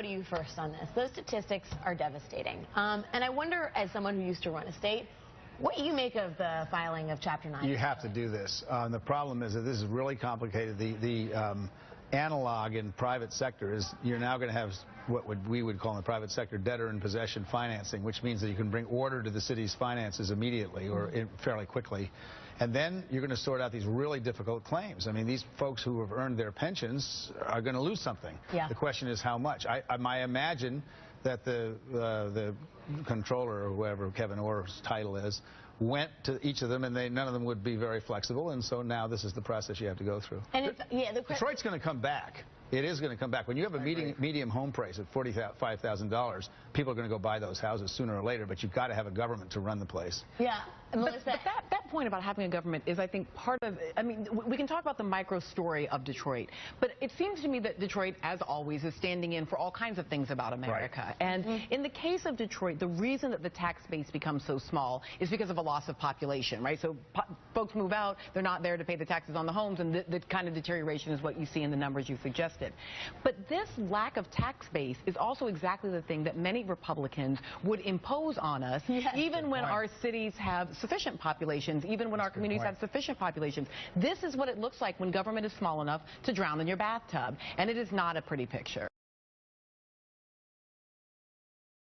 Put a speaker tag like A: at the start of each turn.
A: go to you first on this. Those statistics are devastating. And I wonder, as someone who used to run a state, what you make of the filing of Chapter 9?
B: You have to do this. The problem is that this is really complicated. The analog in private sector is you're now going to have what we would call in the private sector debtor in possession financing, which means that you can bring order to the city's finances immediately or fairly quickly. And then you're going to sort out these really difficult claims. I mean, these folks who have earned their pensions are going to lose something.
A: Yeah.
B: The question is how much. I imagine that the controller or whoever Kevin Orr's title is went to each of them, and none of them would be very flexible, and so now this is the process you have to go through.
A: And
B: Detroit's going to come back. It is going to come back. When you have a medium home price at $45,000, people are going to go buy those houses sooner or later, but you've got to have a government to run the place.
A: Yeah.
C: But that point about having a government is, I think, part of, I mean, we can talk about the micro story of Detroit, but it seems to me that Detroit, as always, is standing in for all kinds of things about America.
B: Right.
C: And in the case of Detroit, the reason that the tax base becomes so small is because of a loss of population, right? So folks move out, they're not there to pay the taxes on the homes, and the kind of deterioration is what you see in the numbers you suggested. But this lack of tax base is also exactly the thing that many Republicans would impose on us, even when our cities have sufficient populations, even when our communities have sufficient populations. This is what it looks like when government is small enough to drown in your bathtub, and it is not a pretty picture.